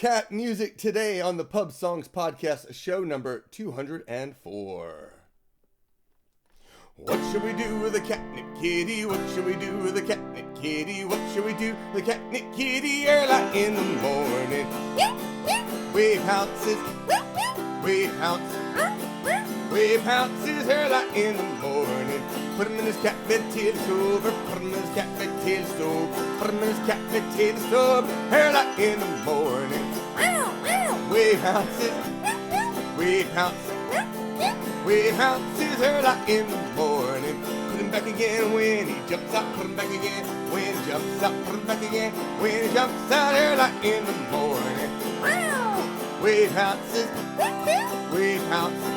Cat music today on the Pub Songs Podcast, show number 204. What should we do with a catnip kitty? What should we do with a catnip kitty? What should we do with a catnip kitty early in the morning? Wave pounces, wave pounces, wave pounces early in the morning. Put him in his cat bed till it's over. Put him in his cat bed till it's over. Put him in his cat bed till it's over. Early in the morning. Wave pounces, wave pounces, wave pounces early in the morning. Put him back again when he jumps out. Put him back again when he jumps out. Put him back again when he jumps out early in the morning. Wave pounces, wave pounces,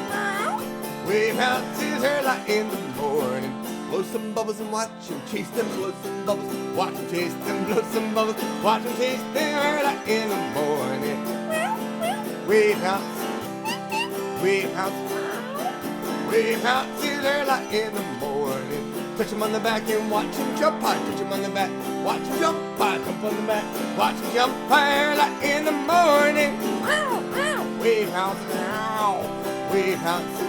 wave pounces early in the morning. Blow some bubbles and watch him chase them. Blow some bubbles, watch him chase them. Blow some bubbles, watch him chase them early in the morning. Wave pounces, wave pounces, wave pounces early in the morning. Touch him on the back and watch him jump high. Touch him on the back, watch him jump high. Jump on the back, watch him jump high early in the morning. Wave pounces, wave pounces,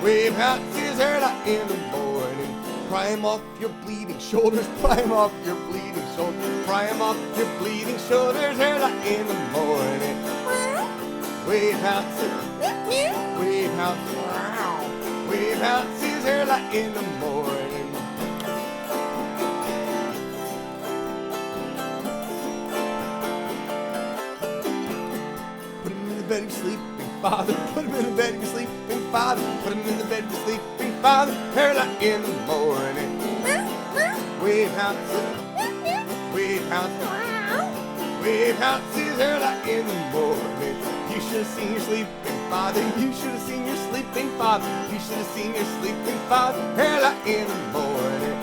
wave pounces early in the morning. Pry him off your bleeding shoulders. Pry him off your bleeding shoulders. Pry him off your bleeding shoulders early in the morning. Wave pounces, wave pounces, wave pounces early in the morning. Put him in the bed of your sleeping father. Put him in the bed of your sleeping father. Put him in the bed of your sleeping father early in the morning. Wave pounces, wave pounces, wave pounces early in the morning. You should have seen your sleeping father. You should have seen your sleeping father. You should have seen your sleeping father early in the morning.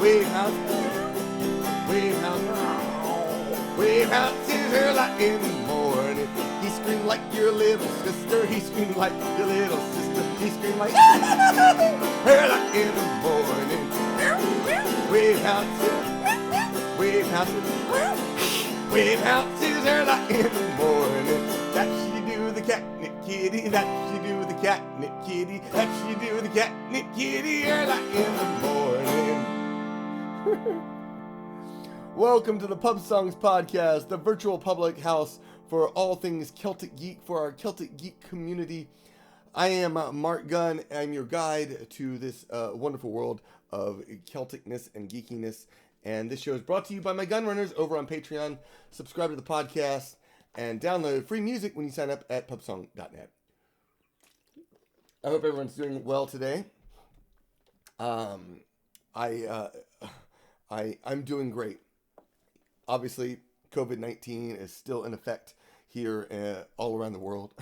Wave pounces, wave pounces, wave pounces early in the morning. He screamed like your little sister. He screamed like your little sister. He screamed like early in the morning. Wave pounces, wave pounces, wave pounces early in the morning. That's what you do with the catnip kitty. That's what you do with the catnip kitty. That's what you do with the catnip kitty early in the morning. Welcome to the Pub Songs Podcast, the virtual public house for all things Celtic geek, for our Celtic geek community. I am Mark Gunn. I'm your guide to this wonderful world of Celticness and geekiness. And this show is brought to you by my gun runners over on Patreon. Subscribe to the podcast and download free music when you sign up at pubsong.net. I hope everyone's doing well today. I'm doing great. Obviously, COVID-19 is still in effect here all around the world.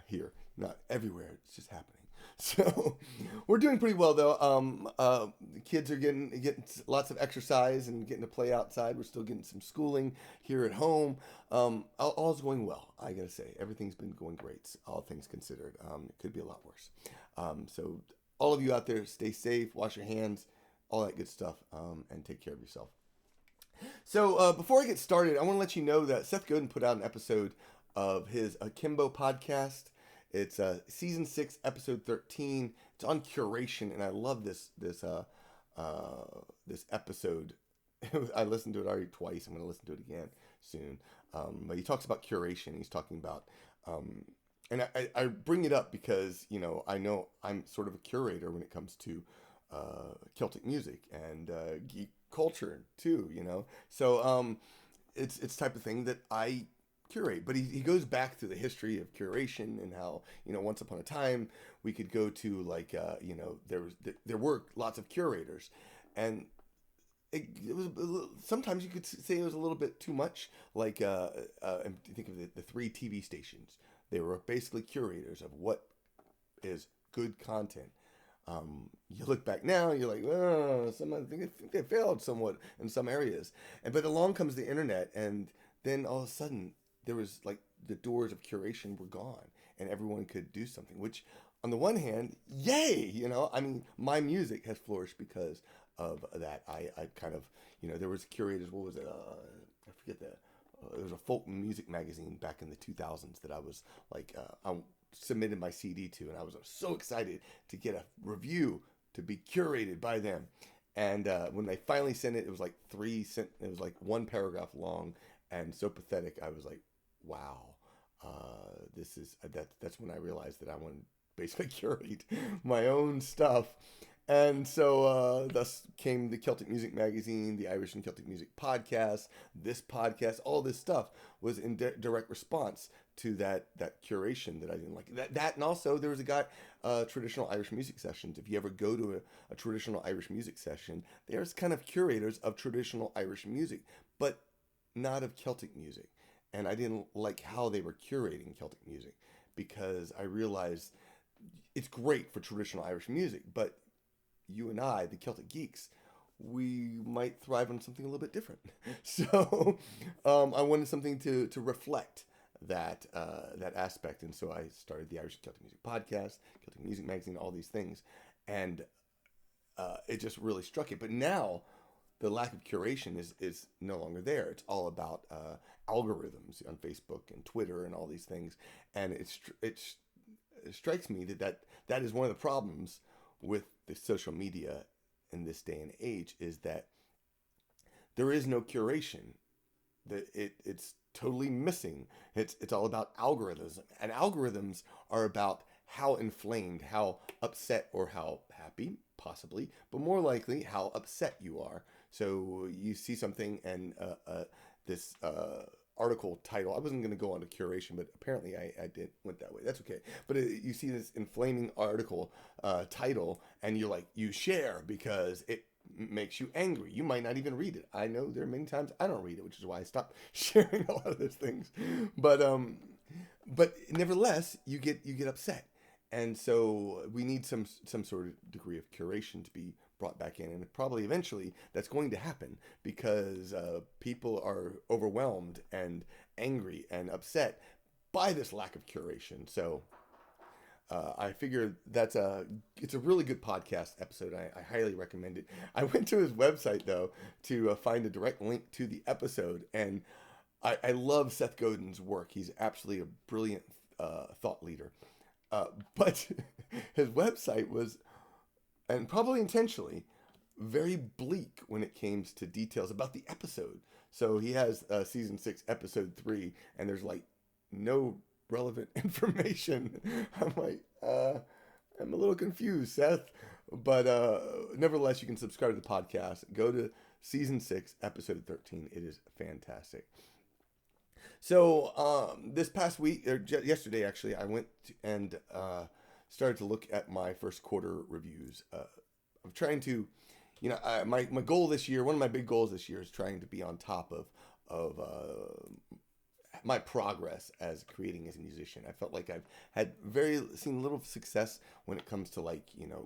Here, not everywhere. It's just happening. So we're doing pretty well, though. Kids are getting lots of exercise and getting to play outside. We're still getting some schooling here at home. All's going well, I gotta say. Everything's been going great, all things considered. It could be a lot worse. So all of you out there, stay safe, wash your hands, all that good stuff, and take care of yourself. So before I get started, I want to let you know that Seth Godin put out an episode of his Akimbo podcast. It's season 6, episode 13. It's on curation, and I love this episode. I listened to it already twice. I'm going to listen to it again soon. But he talks about curation. He's talking about, and I bring it up because I know I'm sort of a curator when it comes to Celtic music and geek culture too. So it's the type of thing that I curate, but he goes back to the history of curation and how once upon a time we could go to there were lots of curators, and it was sometimes you could say it was a little bit too much. Like and think of the 3 TV stations. They were basically curators of what is good content. You look back now, you're like, I think they failed somewhat in some areas, but along comes the internet, and then all of a sudden there was like the doors of curation were gone and everyone could do something, which on the one hand, yay, my music has flourished because of that. I kind of, there was curators, what was it? I forget that. there was a folk music magazine back in the 2000s that I was like, I submitted my CD to, and I was so excited to get a review to be curated by them. And when they finally sent it, it was like it was like one paragraph long and so pathetic. I was like, wow, that's when I realized that I wanted to basically curate my own stuff. And so thus came the Celtic Music Magazine, the Irish and Celtic Music Podcast, this podcast. All this stuff was in direct response to that curation that I didn't like. That and also there was a guy, traditional Irish music sessions. If you ever go to a traditional Irish music session, there's kind of curators of traditional Irish music, but not of Celtic music. And I didn't like how they were curating Celtic music, because I realized it's great for traditional Irish music, but you and I, the Celtic geeks, we might thrive on something a little bit different. So I wanted something to reflect that aspect. And so I started the Irish Celtic Music Podcast, Celtic Music Magazine, all these things. And it just really struck it. But now the lack of curation is no longer there. It's all about algorithms on Facebook and Twitter and all these things. And it strikes me that is one of the problems with the social media in this day and age, is that there is no curation. It's totally missing. It's all about algorithms, and algorithms are about how inflamed, how upset, or how happy, possibly, but more likely how upset you are. So you see something, and this article title, I wasn't going to go on to curation, but apparently I went that way. That's okay. But you see this inflaming article title, and you share because it makes you angry. You might not even read it. I know there are many times I don't read it, which is why I stopped sharing a lot of those things. But nevertheless, you get upset, and so we need some sort of degree of curation to be brought back in, and probably eventually that's going to happen, because people are overwhelmed and angry and upset by this lack of curation. So I figure it's a really good podcast episode. I highly recommend it. I went to his website though to find a direct link to the episode, and I love Seth Godin's work. He's absolutely a brilliant thought leader, but his website was, and probably intentionally, very bleak when it came to details about the episode. So he has season 6, episode 3, and there's like no relevant information. I'm like, I'm a little confused, Seth. But nevertheless, you can subscribe to the podcast. Go to season 6, episode 13. It is fantastic. So this past week, or yesterday actually, I went and started to look at my first quarter reviews. I'm trying to, my goal this year, one of my big goals this year is trying to be on top of my progress as creating as a musician. I felt like I've had seen little success when it comes to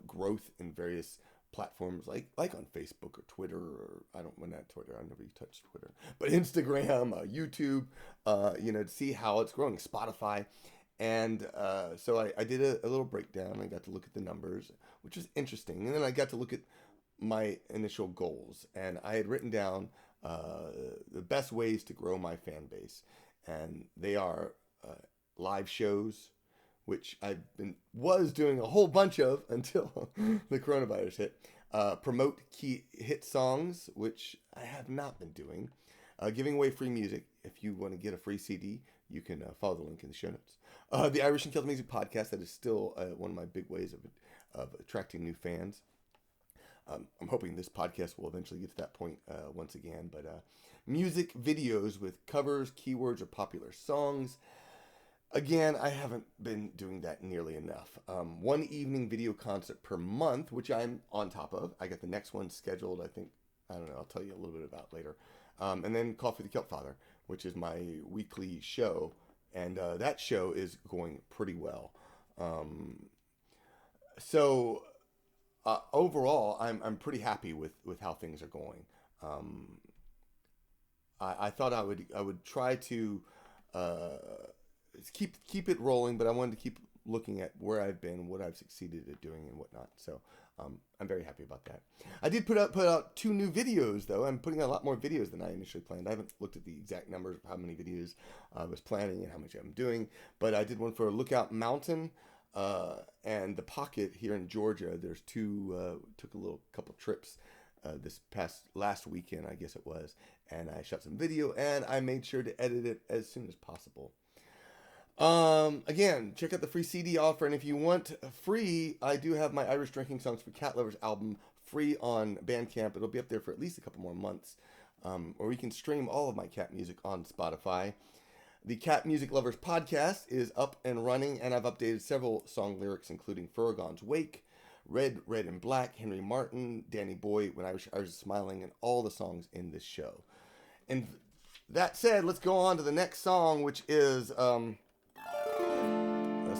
growth in various platforms like on Facebook or Twitter, or not Twitter, I never touched Twitter, but Instagram, YouTube, to see how it's growing, Spotify. And so I did a little breakdown. I got to look at the numbers, which is interesting. And then I got to look at my initial goals. And I had written down the best ways to grow my fan base. And they are live shows, which was doing a whole bunch of until the coronavirus hit. Promote key hit songs, which I have not been doing. Giving away free music. If you want to get a free CD, you can follow the link in the show notes. The Irish and Celtic Music Podcast, that is still one of my big ways of attracting new fans. I'm hoping this podcast will eventually get to that point once again. But music videos with covers, keywords, or popular songs. Again, I haven't been doing that nearly enough. One evening video concert per month, which I'm on top of. I got the next one scheduled, I think. I don't know, I'll tell you a little bit about later. And then Coffee with the Kilt Father, which is my weekly show. And that show is going pretty well. So overall, I'm pretty happy with how things are going. I thought I would try to keep it rolling, but I wanted to keep looking at where I've been, what I've succeeded at doing, and whatnot. So I'm very happy about that. I did put out 2 new videos, though. I'm putting out a lot more videos than I initially planned. I haven't looked at the exact numbers of how many videos I was planning and how much I'm doing, but I did one for Lookout Mountain and The Pocket here in Georgia. There's 2, took a couple trips this last weekend, I guess it was, and I shot some video, and I made sure to edit it as soon as possible. Again, check out the free CD offer, and if you want free, I do have my Irish Drinking Songs for Cat Lovers album free on Bandcamp. It'll be up there for at least a couple more months, or you can stream all of my cat music on Spotify. The Cat Music Lovers podcast is up and running, and I've updated several song lyrics, including Furgon's Wake, Red, Red and Black, Henry Martin, Danny Boy, When I Was Smiling, and all the songs in this show. And that said, let's go on to the next song, which is a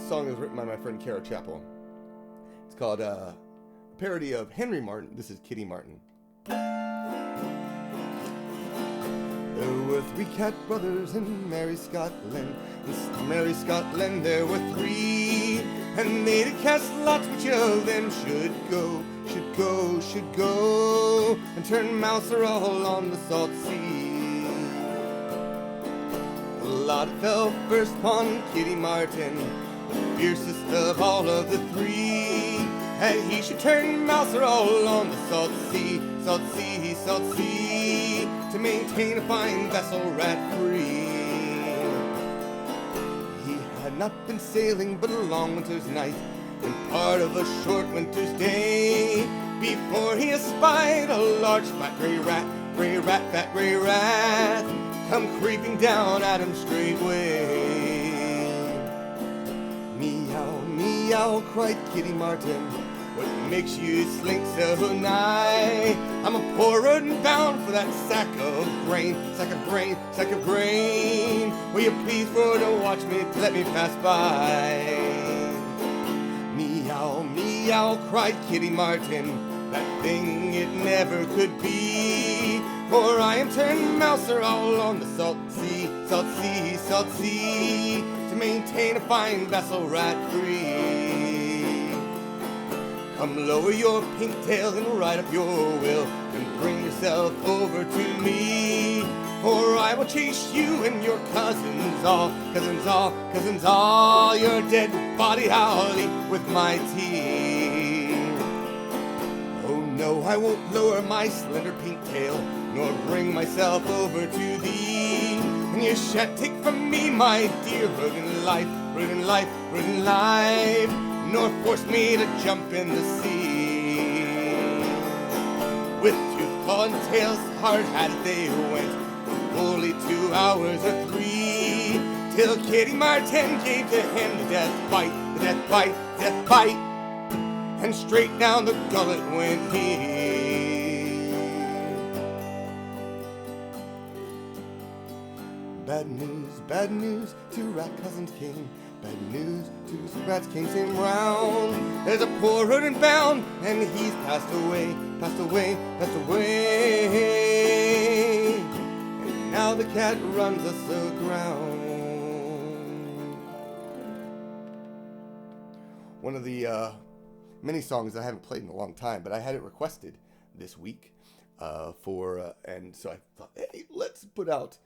song that was written by my friend Cara Chappell. It's called a parody of Henry Martin. This is Kitty Martin. There were 3 cat brothers in merry Scotland. In merry Scotland there were 3, and they did cast lots which of them should go, and turn Mouser all on the salt sea. The lot fell first upon Kitty Martin, the fiercest of all of the 3, and he should turn Mouser all on the salt sea, to maintain a fine vessel rat-free. He had not been sailing but a long winter's night, and part of a short winter's day, before he espied a large fat grey rat, fat grey rat, come creeping down at him straightway. Meow, meow, cried Kitty Martin, what makes you slink so nigh? I'm a poor rodent bound for that sack of grain. Will you please for to watch me, to let me pass by? Meow, meow, cried Kitty Martin, that thing it never could be, for I am turned Mouser all on the salt sea, to maintain a fine vessel rat-free. Come lower your pink tail and ride up your will, and bring yourself over to me, for I will chase you and your cousins all, your dead body I'll eat with my teeth. Oh no, I won't lower my slender pink tail, nor bring myself over to thee, and you shan't take from me my dear rodent life, nor force me to jump in the sea. With tooth, claw, and tails, hard at it they went, fully 2 hours or 3, till Kitty Martin gave to him the death bite, and straight down the gullet went he. Bad news, 2 rat cousins came. Bad news, 2 rats came same round. There's a poor rodent bound, and he's passed away. And now the cat runs us aground. One of the many songs I haven't played in a long time, but I had it requested this week and so I thought, hey, let's put out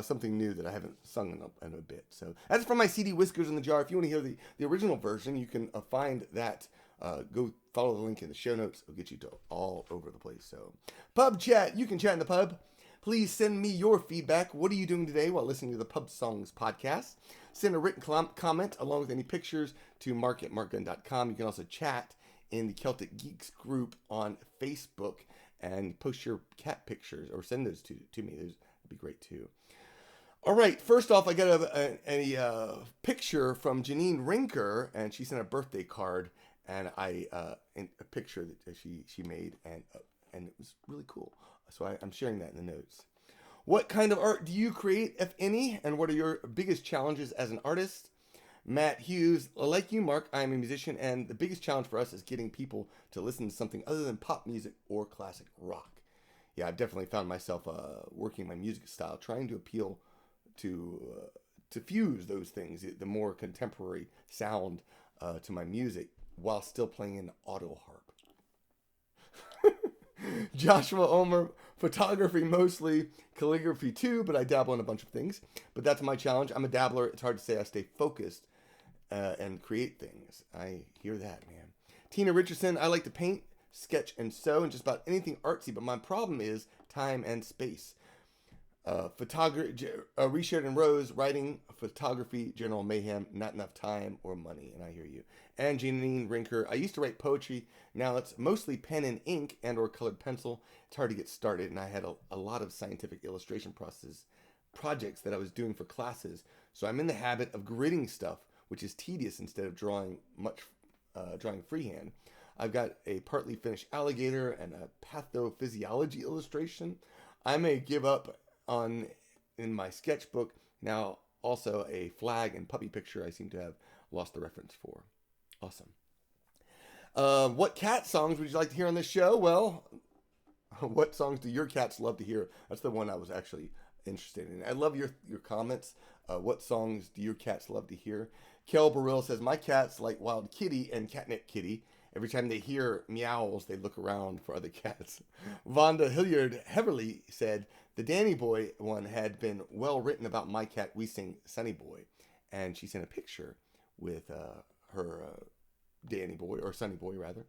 something new that I haven't sung in a bit. So that's from my CD Whiskers in the Jar. If you want to hear the original version, you can find that. Go follow the link in the show notes. It'll get you to all over the place. So pub chat. You can chat in the pub. Please send me your feedback. What are you doing today while listening to the Pub Songs podcast? Send a written comment along with any pictures to mark@markgun.com. You can also chat in the Celtic Geeks group on Facebook and post your cat pictures or send those to me. Those would be great too. All right, first off, I got a picture from Janine Rinker, and she sent a birthday card, and a picture that she made, and it was really cool. So I'm sharing that in the notes. What kind of art do you create, if any, and what are your biggest challenges as an artist? Matt Hughes, like you, Mark, I am a musician, and the biggest challenge for us is getting people to listen to something other than pop music or classic rock. Yeah, I've definitely found myself working my music style, trying to appeal to fuse those things, the more contemporary sound to my music, while still playing an auto harp. Joshua Omer, photography mostly, calligraphy too, but I dabble in a bunch of things. But that's my challenge. I'm a dabbler. It's hard to say I stay focused and create things. I hear that, man. Tina Richardson, I like to paint, sketch, and sew, and just about anything artsy, but my problem is time and space. Photography, Richard and Rose, writing, photography, general mayhem, not enough time or money, and I hear you. And Janine Rinker, I used to write poetry, now it's mostly pen and ink and or colored pencil. It's hard to get started, and I had a lot of scientific illustration projects that I was doing for classes, so I'm in the habit of gridding stuff, which is tedious instead of drawing freehand. I've got a partly finished alligator and a pathophysiology illustration. I may give up in my sketchbook now also a flag and puppy picture I seem to have lost the reference for. Awesome. What cat songs would you like to hear on this show? Well, what songs do your cats love to hear? That's the one I was actually interested in. I love your comments. What songs do your cats love to hear? Kel Burrill says, my cats like Wild Kitty and Catnipped Kitty. Every time they hear meows, they look around for other cats. Vonda Hilliard Heverly said, the Danny Boy one had been well written about my cat, we sing Sunny Boy. And she sent a picture with her Danny Boy, or Sunny Boy rather.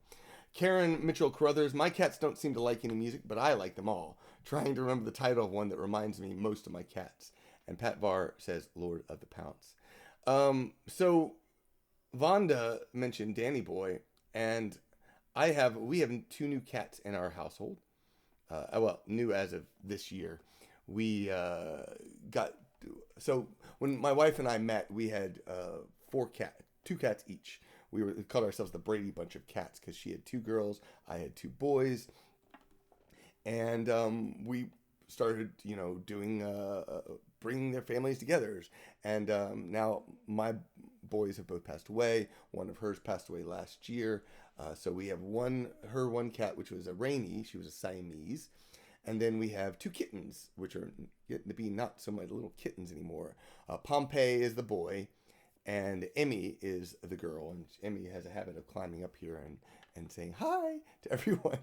Karen Mitchell Carruthers, my cats don't seem to like any music, but I like them all. Trying to remember the title of one that reminds me most of my cats. And Pat Varr says, Lord of the Pounce. So Vonda mentioned Danny Boy, and we have 2 new cats in our household. New as of this year. We so when my wife and I met, we had 2 cats each. We called ourselves the Brady Bunch of cats because she had 2 girls, I had 2 boys, and we started, doing bringing their families together. And now my boys have both passed away. One of hers passed away last year. So we have one cat, which was a Rainy. She was a Siamese. And then we have 2 kittens, which are getting to be not so much little kittens anymore. Pompey is the boy, and Emmy is the girl. And Emmy has a habit of climbing up here and saying hi to everyone.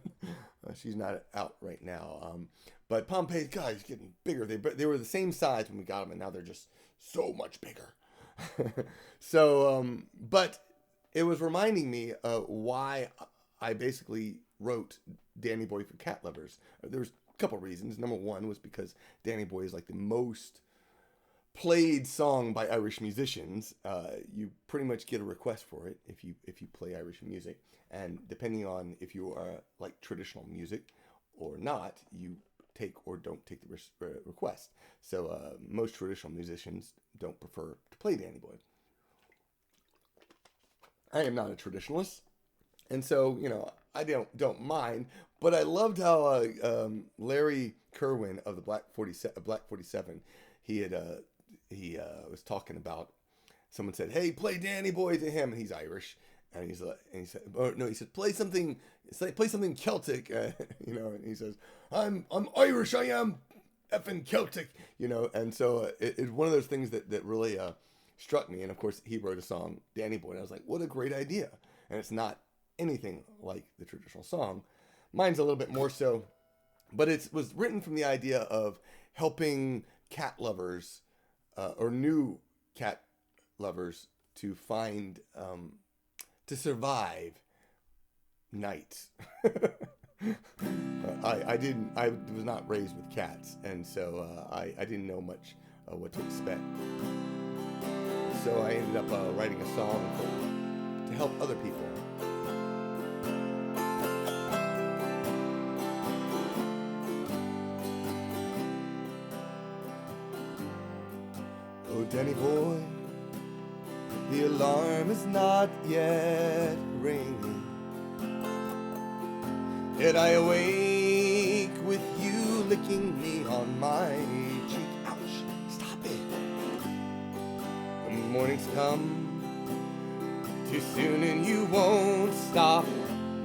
She's not out right now. But Pompey's, God, he's getting bigger. They were the same size when we got them, and now they're just so much bigger. So, but it was reminding me why I basically wrote Danny Boy for cat lovers. There's a couple reasons. Number one was because Danny Boy is like the most played song by Irish musicians. You pretty much get a request for it if you play Irish music, and depending on if you are like traditional music or not, you take or don't take the request. So most traditional musicians don't prefer to play Danny Boy. I am not a traditionalist, and so I don't mind. But I loved how Larry Kerwin of the Black 47, he was talking about, someone said, "Hey, play Danny Boy" to him, and he's Irish, and he said, play something Celtic, and he says, I'm Irish, I am effing Celtic, and so it's one of those things that really struck me. And of course, he wrote a song, Danny Boy, and I was like, what a great idea. And it's not anything like the traditional song. Mine's a little bit more so, but it was written from the idea of helping cat lovers or new cat lovers to find, to survive nights. I was not raised with cats, and so I didn't know much what to expect. So I ended up writing a song to help other people. Oh, Danny Boy, the alarm is not yet ringing, yet I awake with you licking me on my cheek. Ouch, stop it. The morning's come too soon and you won't stop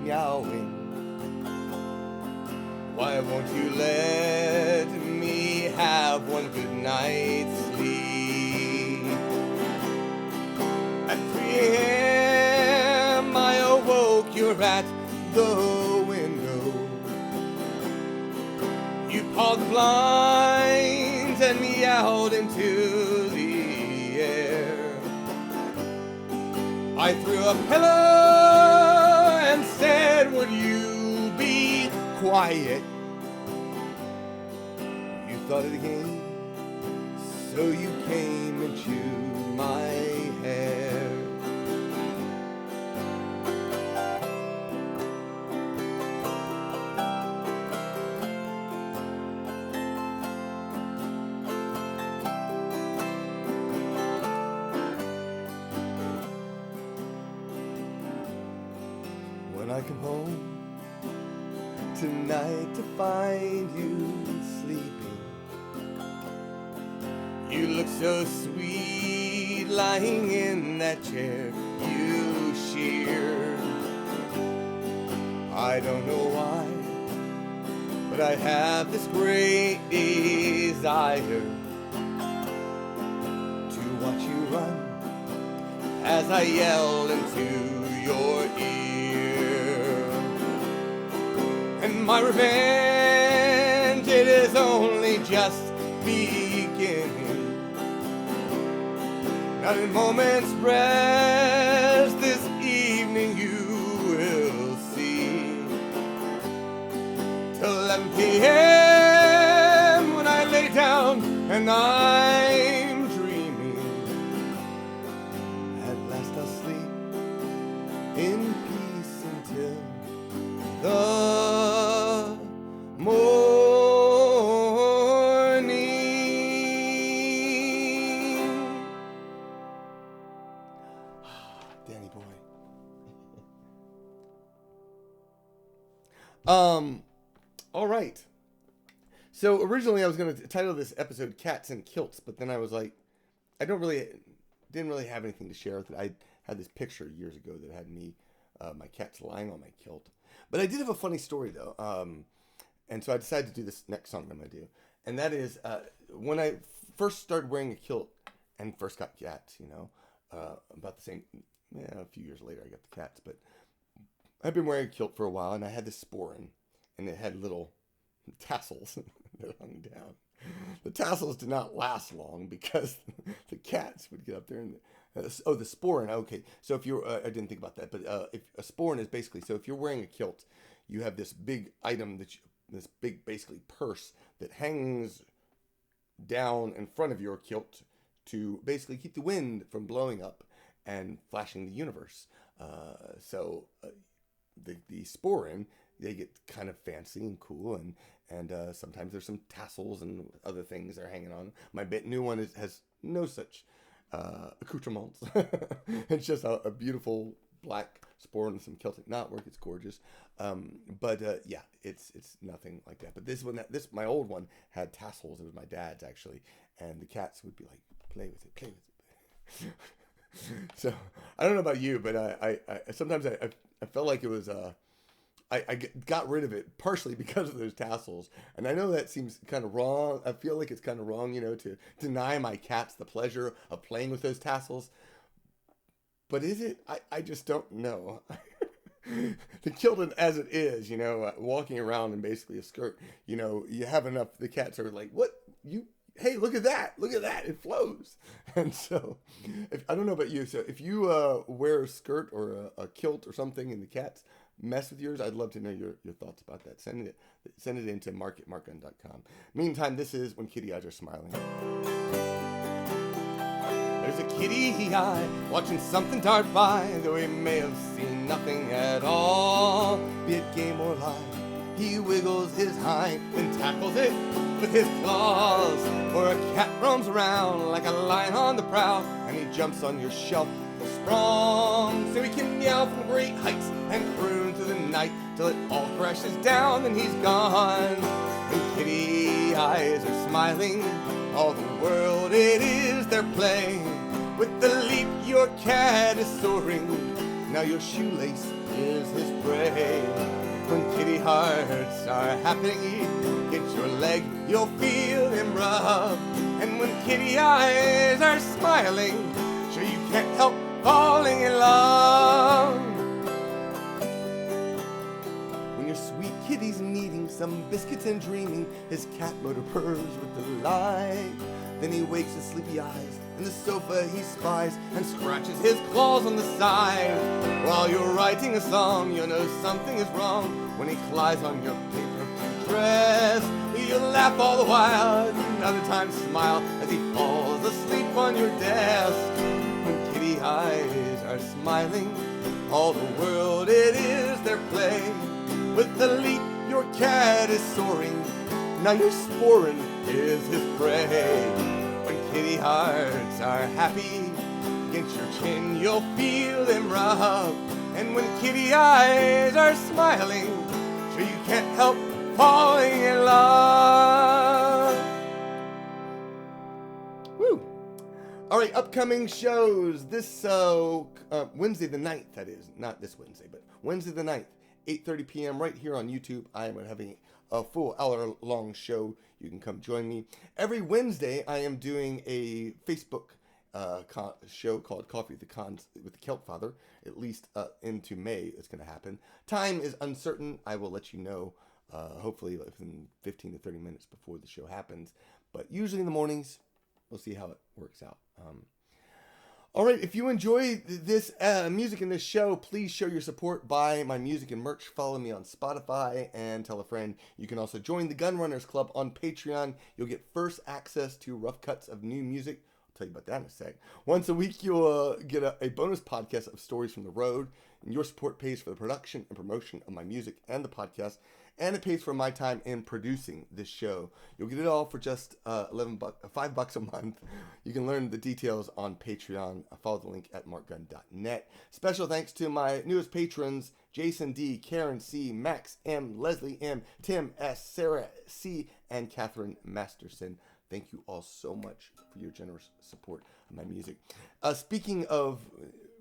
meowing. Why won't you let me have one good night's sleep? At 3 a.m. I awoke, you're at the window, all the blinds and meowed into the air. I threw a pillow and said, would you be quiet? You thought of the game, so you came and chewed my hair. When I come home tonight to find you sleeping, you look so sweet lying in that chair you sheared. I don't know why, but I have this great desire to watch you run as I yell into your ear. And my revenge, it is only just beginning. Not in moment's rest, this evening you will see. Till 11 p.m. when I lay down and I'm dreaming. At last I'll sleep in peace until the morning. Danny boy. All right. So originally I was going to title this episode Cats and Kilts, but then I was like, didn't really have anything to share with it. I had this picture years ago that had me, my cats lying on my kilt. But I did have a funny story though. And so I decided to do this next song I'm going to do. And that is, when I first started wearing a kilt and first got cats, about the same, a few years later I got the cats, but I've been wearing a kilt for a while, and I had this sporin, and it had little tassels that hung down. The tassels did not last long because the cats would get up there and the sporin. Okay, so if you're, I didn't think about that, but if a sporin is basically, so if you're wearing a kilt, you have this big item this big basically purse that hangs down in front of your kilt to basically keep the wind from blowing up and flashing the universe. The sporin, they get kind of fancy and cool, and sometimes there's some tassels and other things that are hanging on. My new one has no such accoutrements. It's just a beautiful black sporin and some Celtic knotwork. It's gorgeous, but it's nothing like that. But my old one had tassels. It was my dad's actually, and the cats would be like, play with it. So I don't know about you, but I sometimes I felt like it was I got rid of it partially because of those tassels, and I know that seems kind of wrong. I feel like it's kind of wrong, to deny my cats the pleasure of playing with those tassels. But is it? I just don't know. The kilt as it is, walking around in basically a skirt, you have enough. The cats are like, what you? Hey, look at that! Look at that! It flows. And so, I don't know about you. So if you wear a skirt or a kilt or something, and the cats mess with yours, I'd love to know your thoughts about that. Send it into mark@markgun.com. Meantime, this is When Kitty Eyes Are Smiling. There's a kitty eye watching something dart by, though he may have seen nothing at all. Be it game or live, he wiggles his hind and tackles it with his claws. Or a cat roams around like a lion on the prowl, and he jumps on your shelf strong, so he can meow from great heights and croon through the night till it all crashes down and he's gone. When kitty eyes are smiling, all the world it is their play. With the leap your cat is soaring, now your shoelace is his prey. When kitty hearts are happy, get your leg, you'll feel him rub. And when kitty eyes are smiling, sure you can't help falling in love. When your sweet kitty's near eating some biscuits and dreaming. His cat motor purrs with delight. Then he wakes his sleepy eyes, and the sofa he spies, and scratches his claws on the side. While you're writing a song, you know something is wrong. When he climbs on your paper dress, you laugh all the while, and other times smile as he falls asleep on your desk. When kitty eyes are smiling, all the world it is their play. With the leap, your cat is soaring. Now your sporran is his prey. When kitty hearts are happy, against your chin you'll feel them rub. And when kitty eyes are smiling, sure you can't help falling in love. Woo! All right, upcoming shows this Wednesday the 9th, that is. Not this Wednesday, but Wednesday the 9th, 8:30 p.m. right here on YouTube. I am having a full hour-long show. You can come join me. Every Wednesday, I am doing a Facebook show called Coffee with the Kilt Father. At least into May, it's going to happen. Time is uncertain. I will let you know, hopefully within 15 to 30 minutes before the show happens. But usually in the mornings, we'll see how it works out. All right, if you enjoy this music in this show, please show your support. Buy my music and merch. Follow me on Spotify and tell a friend. You can also join the Gunrunners Club on Patreon. You'll get first access to rough cuts of new music. I'll tell you about that in a sec. Once a week, you'll get a bonus podcast of stories from the road. And your support pays for the production and promotion of my music and the podcast. And it pays for my time in producing this show. You'll get it all for just $5 a month. You can learn the details on Patreon. Follow the link at markgunn.net. Special thanks to my newest patrons, Jason D, Karen C, Max M, Leslie M, Tim S, Sarah C, and Catherine Masterson. Thank you all so much for your generous support of my music. Speaking of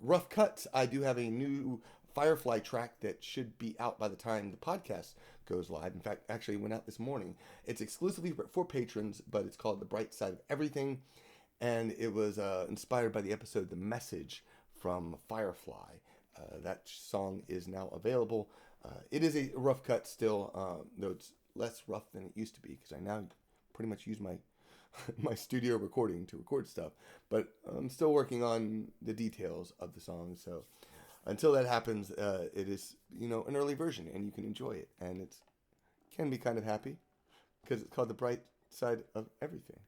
rough cuts, I do have a new Firefly track that should be out by the time the podcast goes live. In fact, actually went out this morning. It's exclusively for patrons, but it's called The Bright Side of Everything. And it was inspired by the episode The Message from Firefly. That song is now available. It is a rough cut still, though it's less rough than it used to be, because I now pretty much use my my studio recording to record stuff. But I'm still working on the details of the song, so until that happens, it is, an early version, and you can enjoy it. And it can be kind of happy, because it's called The Bright Side of Everything.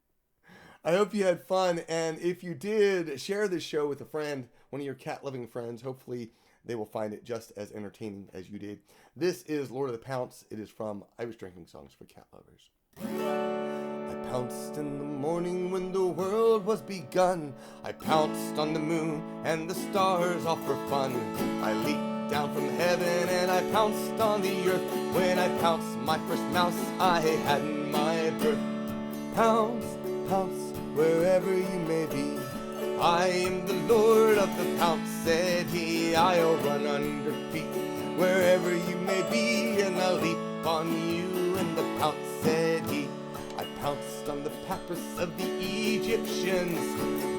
I hope you had fun, and if you did, share this show with a friend, one of your cat-loving friends. Hopefully, they will find it just as entertaining as you did. This is Lord of the Pounce. It is from Irish Drinking Songs for Cat Lovers. I pounced in the morning when the world was begun. I pounced on the moon and the stars all for fun. I leaped down from heaven and I pounced on the earth. When I pounced my first mouse I had in my birth. Pounce, pounce, wherever you may be. I am the Lord of the Pounce, said he. I'll run under feet wherever you may be, and I'll leap on you in the pounce, said he. I pounced on the papyrus of the Egyptians.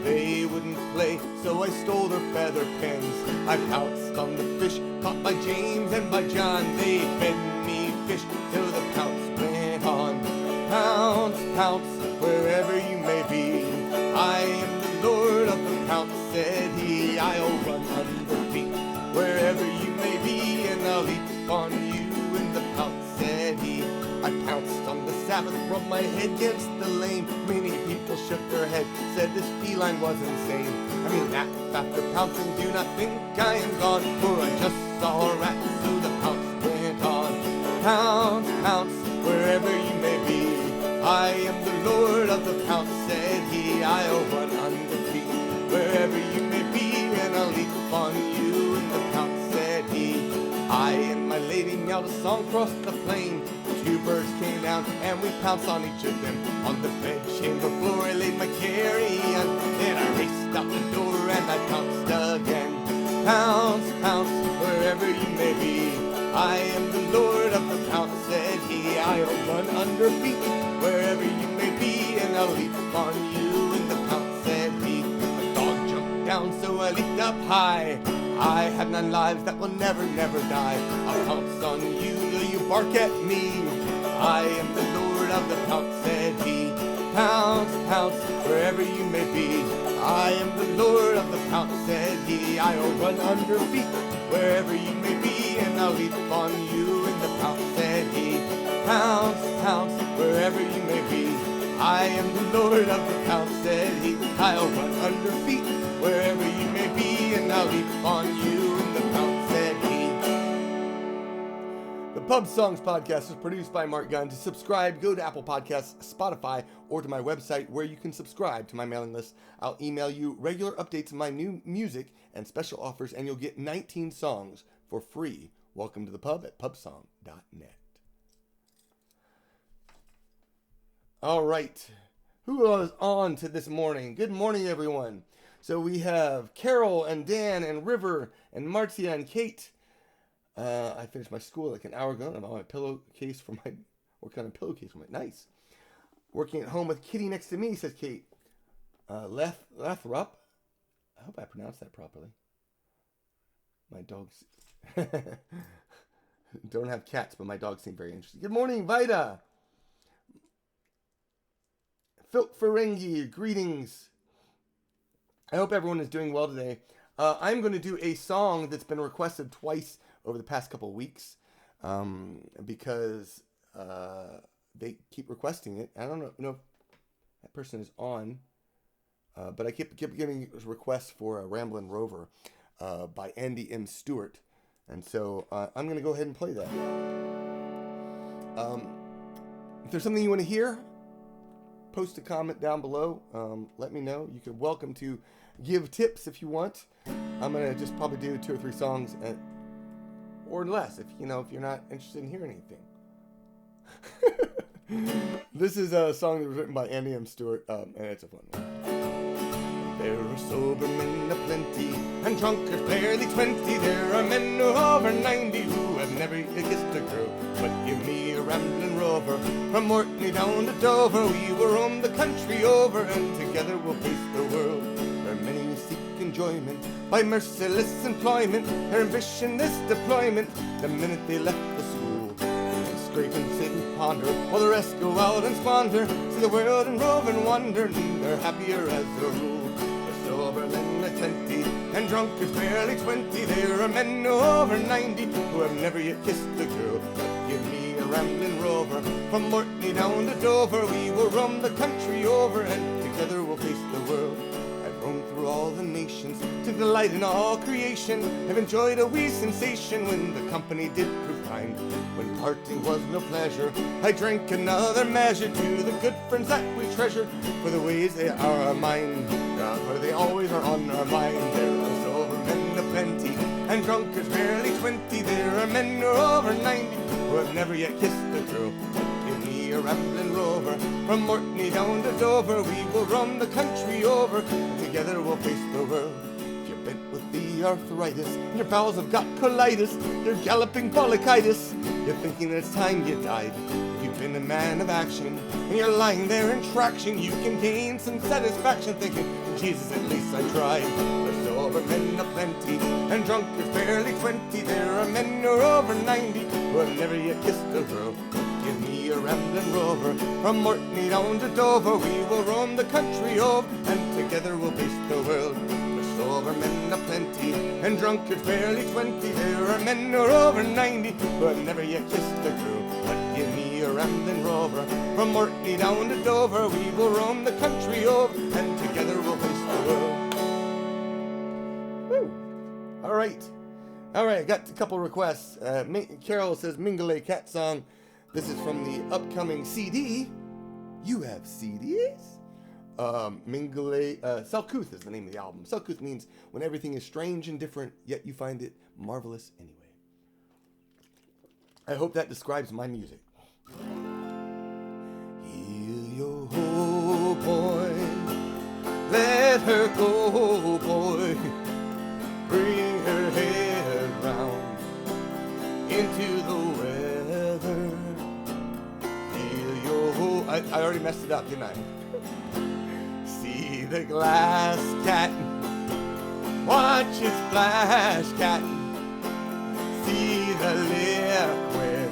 They wouldn't play, so I stole their feather pens. I pounced on the fish caught by James and by John. They fed me fish till the pounce went on. Pounce, pounce, wherever you may be. I am the Lord of the Pounce, said he. I'll run under feet wherever you may be, and I'll leap on you in the pounce, said he. I pounced on the Sabbath, rubbed my head against the lame. Many people shook their head, said this feline was insane. I mean, laugh after pouncing, do not think I am gone, for I just saw a rat, so the pounce went on. Pounce, pounce, wherever you may be. I am the Lord of the Pounce, said he. I'll run under feet wherever you may be, and I'll leap on you in the pounce, said he. I and my lady meowed a song across the plain. Two birds came down and we pounced on each of them. On the bedchamber floor I laid my carrion. Then I raced out the door and I pounced again. Pounce, pounce, wherever you may be. I am the Lord of the Pounce, said he. I'll run under feet wherever you may be, and I'll leap on you in the pounce, said he. A dog jumped down, so I leaped up high. I have 9 lives that will never, never die. I'll pounce on you till you bark at me. I am the Lord of the pounce, said he. Pounce, pounce, wherever you may be. I am the Lord of the pounce, said he. I'll run under feet wherever you may be, and I'll leap on you in the pounce, said he. Pounce, pounce, wherever you may be. I am the Lord of the pounce, said he. I'll run under feet wherever you may be, and I'll leap on you in the pounce, said he. The Pub Songs Podcast is produced by Mark Gunn. To subscribe, go to Apple Podcasts, Spotify, or to my website where you can subscribe to my mailing list. I'll email you regular updates of my new music and special offers, and you'll get 19 songs for free. Welcome to the pub at pubsong.net. All right. Who is on to this morning? Good morning, everyone. So we have Carol and Dan and River and Marcia and Kate. I finished my school like an hour ago, and I'm on my pillowcase for my, working on a pillowcase for my, nice. Working at home with Kitty next to me, says Kate. Lathrop. I hope I pronounced that properly. My dogs don't have cats, but my dogs seem very interesting. Good morning, Vida. Filk Ferengi, greetings. I hope everyone is doing well today. I'm going to do a song that's been requested twice over the past couple of weeks because they keep requesting it. I don't know if that person is on, but I keep getting requests for a Ramblin' Rover by Andy M. Stewart. And so I'm going to go ahead and play that. If there's something you want to hear, post a comment down below. Let me know. You could welcome to give tips if you want. I'm going to just probably do 2 or 3 songs or less if you're not interested in hearing anything. This is a song that was written by Andy M. Stewart, and it's a fun one. There are sober men aplenty, and drunkards barely 20. There are men who over 90 who have never kissed a girl. But give me a Ramblin' Rover from Orkney down to Dover. We will roam the country over, and together we'll face the world. Where many seek enjoyment by merciless employment. Their ambition is deployment the minute they left the school. They scrape and sit and ponder, while the rest go out and squander. See the world and rove and wander, and they're happier as a rule. Sober men at 20, and drunkards barely 20. There are men over 90 who have never yet kissed a girl. But give me a Ramblin' Rover from Orkney down to Dover. We will roam the country over, and together we'll face the world. I've roamed through all the nations to delight in all creation. Have enjoyed a wee sensation when the company did prove kind. When parting was no pleasure, I drank another measure to the good friends that we treasure. For the ways they are mine, for they always are on our mind. There are sober men aplenty, and drunkards barely 20. There are men who are over 90 who have never yet kissed a girl. Give me a Ramblin' Rover from Orkney down to Dover. We will roam the country over, and together we'll face the world. If you're bent with the arthritis, and your bowels have got colitis, you're galloping pollichitis, you're thinking it's time you died. If you've been a man of action, and you're lying there in traction, you can gain some satisfaction thinking, Jesus, at least I tried. There's sober men aplenty, and drunkards barely 20. There are men who are over 90 who have never yet kissed a girl. Give me a Ramblin' Rover from Orkney down to Dover. We will roam the country over, and together we'll face the world. There's sober men aplenty, and drunkards barely 20. There are men who are over 90 who have never yet kissed a girl. But give me a Ramblin' Rover from Orkney down to Dover. We will roam the country over, and together we'll face the world. Woo! All right, I got a couple requests. Carol says Mingle Cat Song. This is from the upcoming CD. You have CDs? Selkuth is the name of the album. Selkuth means when everything is strange and different, yet you find it marvelous anyway. I hope that describes my music. Heal your whole boy, let her go, boy. Bring her head round into the weather. Heal your whole... I already messed it up, didn't I? See the glass cat, watch it splash cat. See the liquid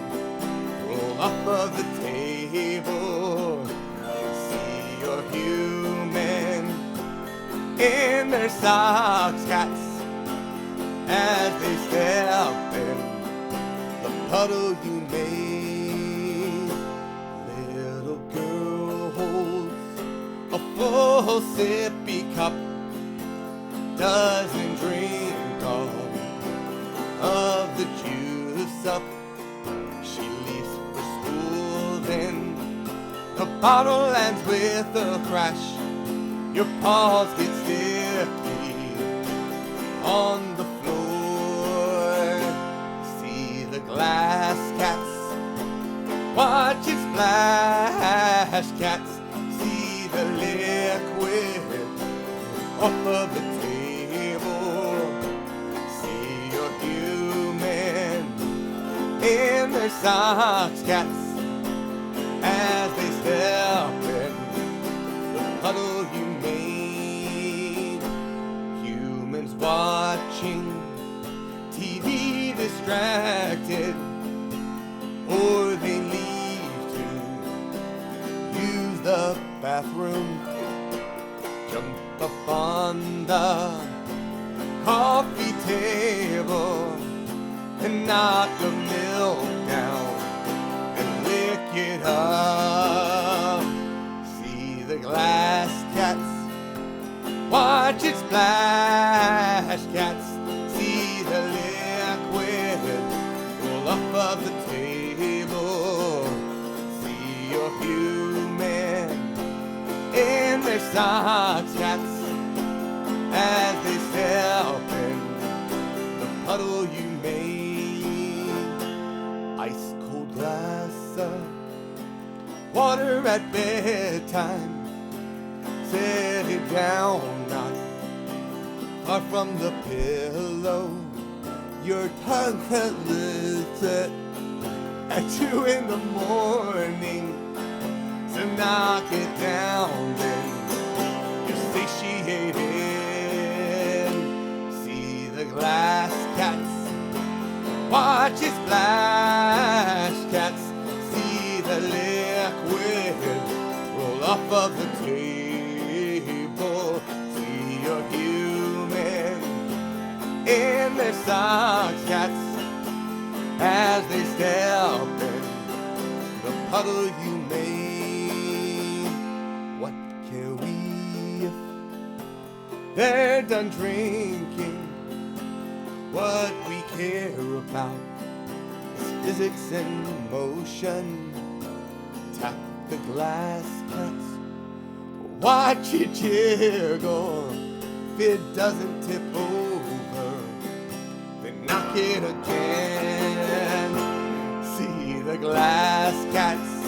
off of the table. See your human in their socks, cats, as they step in the puddle you made. Little girl holds a full sippy cup, doesn't drink all of the juice up. She leaves for school, then the bottle lands with a crash. Your paws get sticky on the floor. See the glass, cats, watch it splash, cats. See the liquid off of the table. See your human in their socks, cats, as they step in the puddle you made. Humans watching TV distracted, or they leave to use the bathroom. Jump up on the coffee table and knock the milk down and lick it up. See the glass, cats, watch it splash, cats. See the liquid roll off of the table. See your human in their socks, cats, as they step in the puddle you made. Ice cold glass of water at bedtime. Set it down, not far from the pillow. Your tongue can lift it at 2 in the morning. So knock it down, then you're satiated. See the glass, cats, watch it splash, cats. See the liquid roll off of the table. See your human in their socks, cats, as they step in the puddle you made. What care we if they're done drinking? What we care about is physics and motion. Tap the glass, cats, watch it jiggle. If it doesn't tip over, then knock it again. See the glass, cats,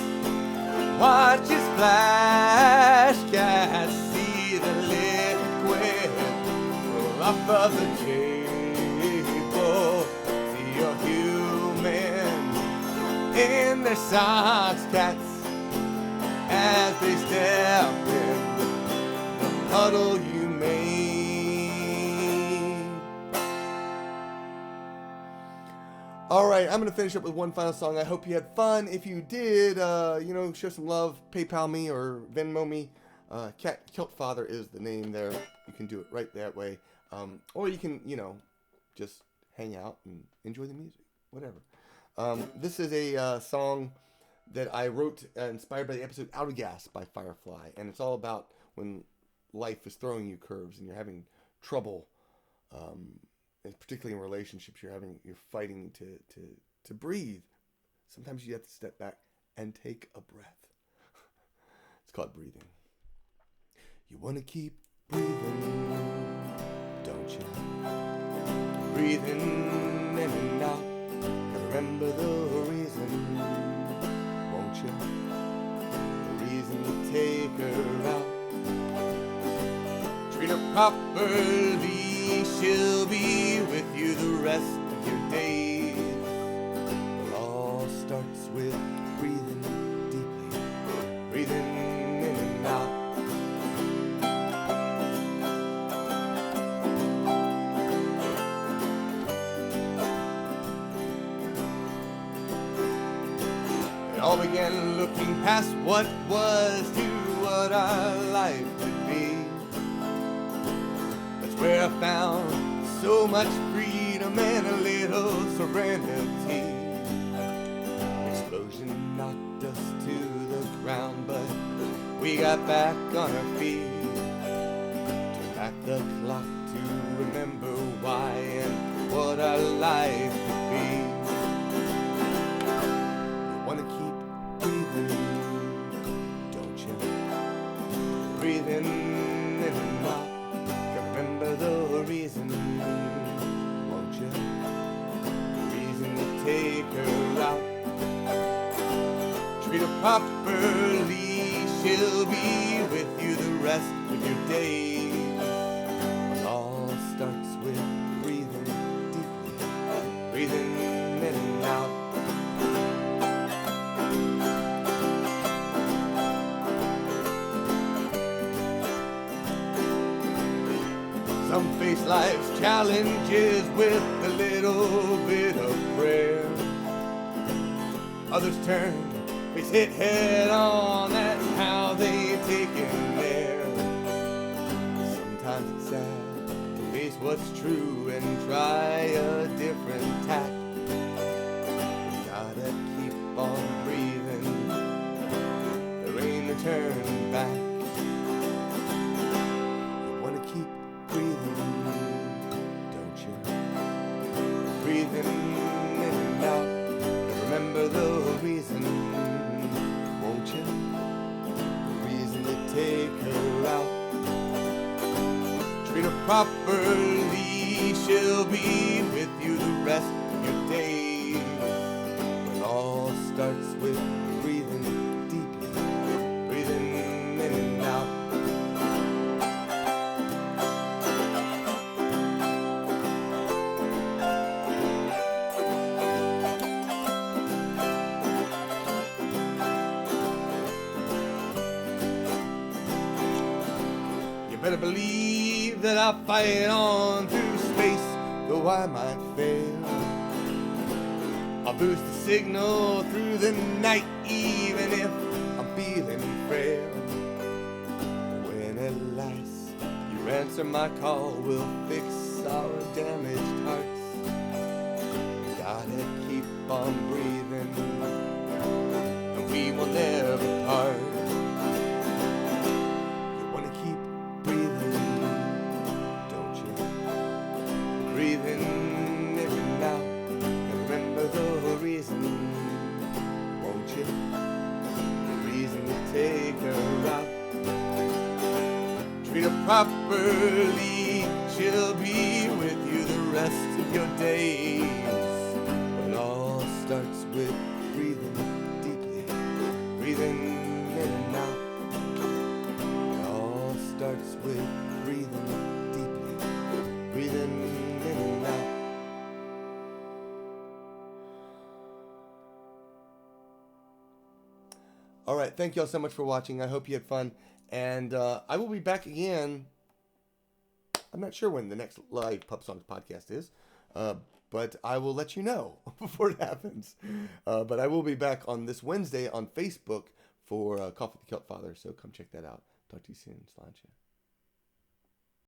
watch it splash, cats. See the liquid roll off of the table. See your human in their socks, cats, as they step in the puddle you made. All right, I'm going to finish up with one final song. I hope you had fun. If you did, show some love, PayPal me or Venmo me. Kilt Father is the name there. You can do it right that way. Or you can, just hang out and enjoy the music, whatever. This is a song that I wrote inspired by the episode Out of Gas by Firefly. And it's all about when life is throwing you curves and you're having trouble, and particularly in relationships, you're fighting to breathe. Sometimes you have to step back and take a breath. It's called breathing. You want to keep breathing, don't you? Breathing in and out. Remember the reason, won't you? The reason to take her out. Treat her properly, she'll be with you the rest of your days. It all starts with breathing deeply, breathing in and out. It all began looking past what was to what our life could be. That's where I found so much freedom and a little serenity. Explosion knocked us to the ground, but we got back on our feet. Turned back the clock to remember why and what our life could be. You wanna keep breathing, don't you? Breathing in and out. Remember the reason, won't you? The reason to take her out. Treat her properly, she'll be with you the rest of your days. It all starts with breathing deeply, breathing in and out. Some face life's challenges with a little bit of prayer. Others turn, face hit head on, that's how they take it there. Sometimes it's sad to face what's true and try a different tack. You gotta keep on breathing, there ain't no turning back. You wanna keep breathing, don't you? Breathing in and out. Remember the reason, won't you? The reason to take her out. Treat her properly, she'll be with you the rest of your days. It all starts with breathing deeply, breathing in and out. Better believe that I'll fight on through space, though I might fail. I'll boost the signal through the night, even if I'm feeling frail. When at last you answer my call, we'll fix our damaged hearts. We gotta keep on breathing, and we will never part. Breathing in and out, and remember the reason, won't you? The reason to take her out. Treat her properly, she'll be with you the rest of your days. It all starts with breathing deeply, breathing in and out. It all starts with breathing deeply, breathing in and out. All right, thank you all so much for watching. I hope you had fun, and I will be back again. I'm not sure when the next live Pub Songs podcast is, but I will let you know before it happens. But I will be back on this Wednesday on Facebook for Coffee with the Kilt Father, so come check that out. Talk to you soon. Sláinte.